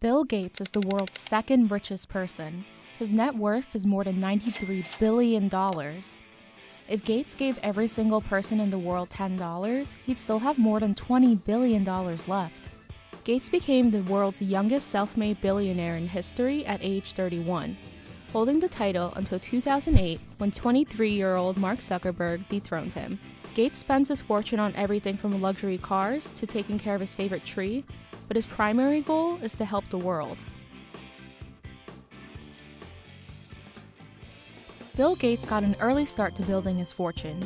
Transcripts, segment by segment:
Bill Gates is the world's second richest person. His net worth is more than $93 billion. If Gates gave every single person in the world $10, he'd still have more than $20 billion left. Gates became the world's youngest self-made billionaire in history at age 31, holding the title until 2008 when 23-year-old Mark Zuckerberg dethroned him. Gates spends his fortune on everything from luxury cars to taking care of his favorite tree, but his primary goal is to help the world. Bill Gates got an early start to building his fortune.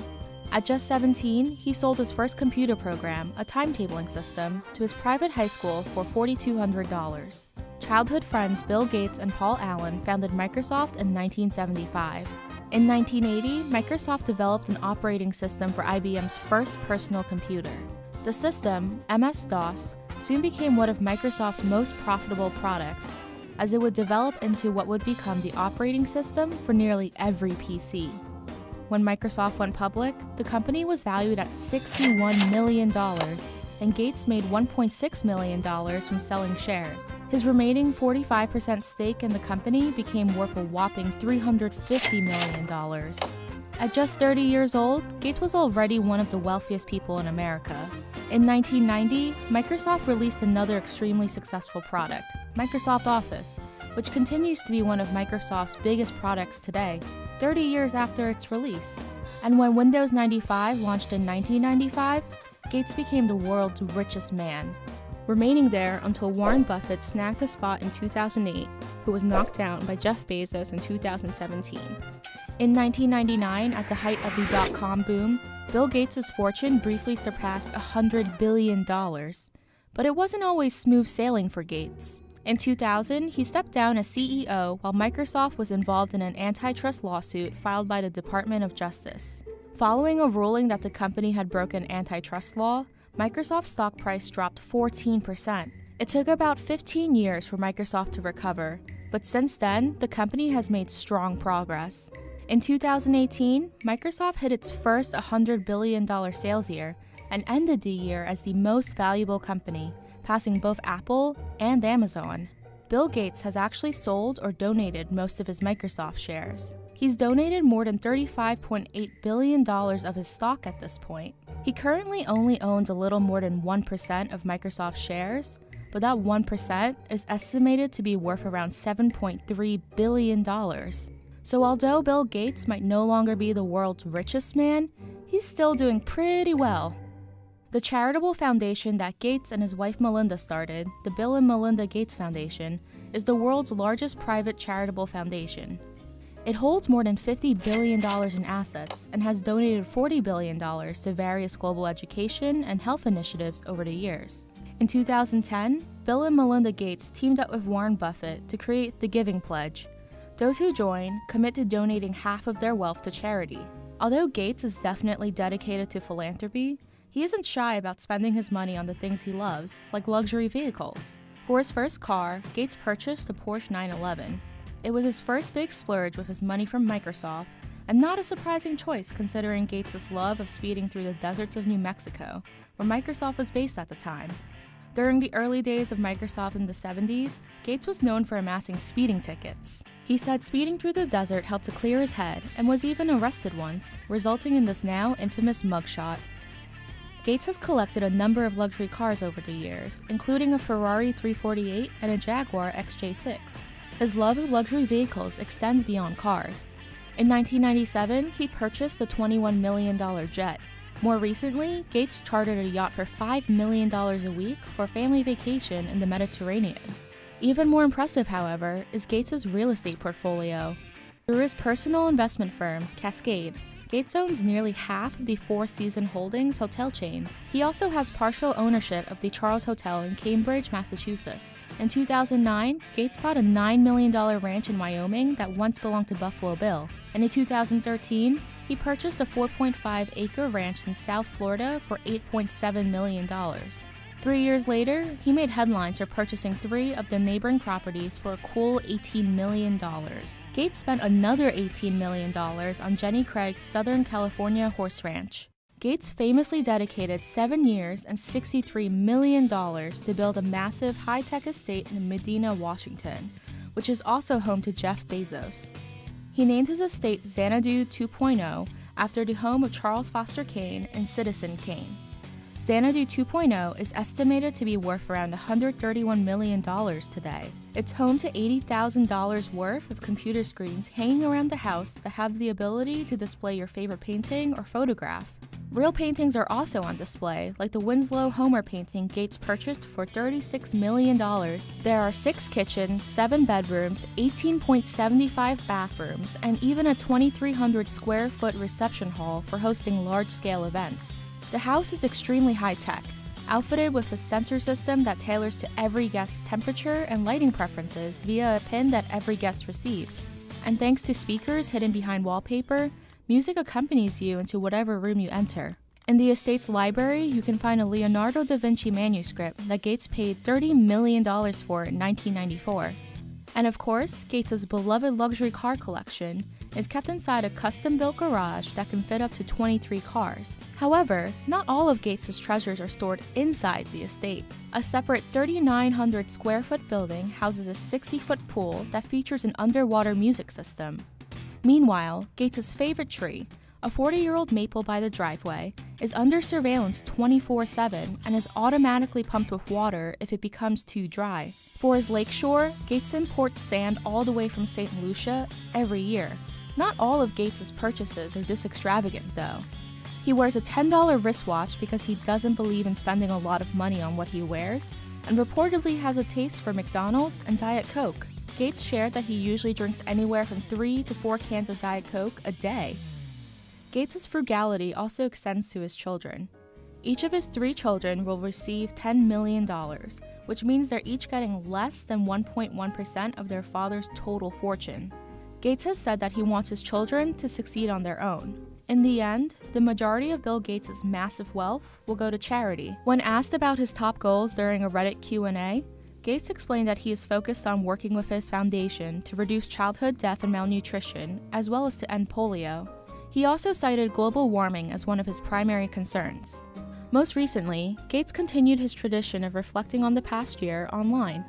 At just 17, he sold his first computer program, a timetabling system, to his private high school for $4,200. Childhood friends Bill Gates and Paul Allen founded Microsoft in 1975. In 1980, Microsoft developed an operating system for IBM's first personal computer. The system, MS-DOS, soon became one of Microsoft's most profitable products, as it would develop into what would become the operating system for nearly every PC. When Microsoft went public, the company was valued at $61 million, and Gates made $1.6 million from selling shares. His remaining 45% stake in the company became worth a whopping $350 million. At just 30 years old, Gates was already one of the wealthiest people in America. In 1990, Microsoft released another extremely successful product, Microsoft Office, which continues to be one of Microsoft's biggest products today, 30 years after its release. And when Windows 95 launched in 1995, Gates became the world's richest man, remaining there until Warren Buffett snagged the spot in 2008, who was knocked down by Jeff Bezos in 2017. In 1999, at the height of the dot-com boom, Bill Gates' fortune briefly surpassed $100 billion. But it wasn't always smooth sailing for Gates. In 2000, he stepped down as CEO while Microsoft was involved in an antitrust lawsuit filed by the Department of Justice. Following a ruling that the company had broken antitrust law, Microsoft's stock price dropped 14%. It took about 15 years for Microsoft to recover, but since then, the company has made strong progress. In 2018, Microsoft hit its first $100 billion sales year and ended the year as the most valuable company, passing both Apple and Amazon. Bill Gates has actually sold or donated most of his Microsoft shares. He's donated more than $35.8 billion of his stock at this point. He currently only owns a little more than 1% of Microsoft shares, but that 1% is estimated to be worth around $7.3 billion. So although Bill Gates might no longer be the world's richest man, he's still doing pretty well. The charitable foundation that Gates and his wife Melinda started, the Bill and Melinda Gates Foundation, is the world's largest private charitable foundation. It holds more than $50 billion in assets and has donated $40 billion to various global education and health initiatives over the years. In 2010, Bill and Melinda Gates teamed up with Warren Buffett to create the Giving Pledge. Those who join commit to donating half of their wealth to charity. Although Gates is definitely dedicated to philanthropy, he isn't shy about spending his money on the things he loves, like luxury vehicles. For his first car, Gates purchased a Porsche 911. It was his first big splurge with his money from Microsoft, and not a surprising choice considering Gates' love of speeding through the deserts of New Mexico, where Microsoft was based at the time. During the early days of Microsoft in the 70s, Gates was known for amassing speeding tickets. He said speeding through the desert helped to clear his head and was even arrested once, resulting in this now infamous mugshot. Gates has collected a number of luxury cars over the years, including a Ferrari 348 and a Jaguar XJ6. His love of luxury vehicles extends beyond cars. In 1997, he purchased a $21 million jet. More recently, Gates chartered a yacht for $5 million a week for a family vacation in the Mediterranean. Even more impressive, however, is Gates' real estate portfolio. Through his personal investment firm, Cascade, Gates owns nearly half of the Four Seasons Holdings hotel chain. He also has partial ownership of the Charles Hotel in Cambridge, Massachusetts. In 2009, Gates bought a $9 million ranch in Wyoming that once belonged to Buffalo Bill. And in 2013, he purchased a 4.5-acre ranch in South Florida for $8.7 million. 3 years later, he made headlines for purchasing 3 of the neighboring properties for a cool $18 million. Gates spent another $18 million on Jenny Craig's Southern California horse ranch. Gates famously dedicated 7 years and $63 million to build a massive high-tech estate in Medina, Washington, which is also home to Jeff Bezos. He named his estate Xanadu 2.0 after the home of Charles Foster Kane and Citizen Kane. Xanadu 2.0 is estimated to be worth around $131 million today. It's home to $80,000 worth of computer screens hanging around the house that have the ability to display your favorite painting or photograph. Real paintings are also on display, like the Winslow Homer painting Gates purchased for $36 million. There are 6 kitchens, 7 bedrooms, 18.75 bathrooms, and even a 2,300 square foot reception hall for hosting large-scale events. The house is extremely high-tech, outfitted with a sensor system that tailors to every guest's temperature and lighting preferences via a pin that every guest receives. And thanks to speakers hidden behind wallpaper, music accompanies you into whatever room you enter. In the estate's library, you can find a Leonardo da Vinci manuscript that Gates paid $30 million for in 1994. And of course, Gates' beloved luxury car collection is kept inside a custom-built garage that can fit up to 23 cars. However, not all of Gates' treasures are stored inside the estate. A separate 3,900 square foot building houses a 60-foot pool that features an underwater music system. Meanwhile, Gates' favorite tree, a 40-year-old maple by the driveway, is under surveillance 24/7 and is automatically pumped with water if it becomes too dry. For his lakeshore, Gates imports sand all the way from St. Lucia every year. Not all of Gates' purchases are this extravagant, though. He wears a $10 wristwatch because he doesn't believe in spending a lot of money on what he wears, and reportedly has a taste for McDonald's and Diet Coke. Gates shared that he usually drinks anywhere from 3 to 4 cans of Diet Coke a day. Gates' frugality also extends to his children. Each of his 3 children will receive $10 million, which means they're each getting less than 1.1% of their father's total fortune. Gates has said that he wants his children to succeed on their own. In the end, the majority of Bill Gates' massive wealth will go to charity. When asked about his top goals during a Reddit Q&A, Gates explained that he is focused on working with his foundation to reduce childhood death and malnutrition, as well as to end polio. He also cited global warming as one of his primary concerns. Most recently, Gates continued his tradition of reflecting on the past year online.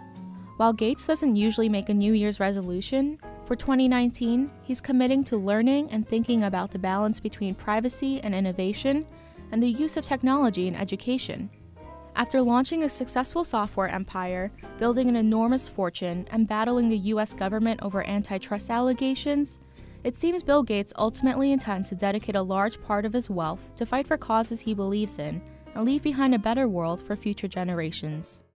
While Gates doesn't usually make a New Year's resolution, for 2019, he's committing to learning and thinking about the balance between privacy and innovation, and the use of technology in education. After launching a successful software empire, building an enormous fortune, and battling the US government over antitrust allegations, it seems Bill Gates ultimately intends to dedicate a large part of his wealth to fight for causes he believes in and leave behind a better world for future generations.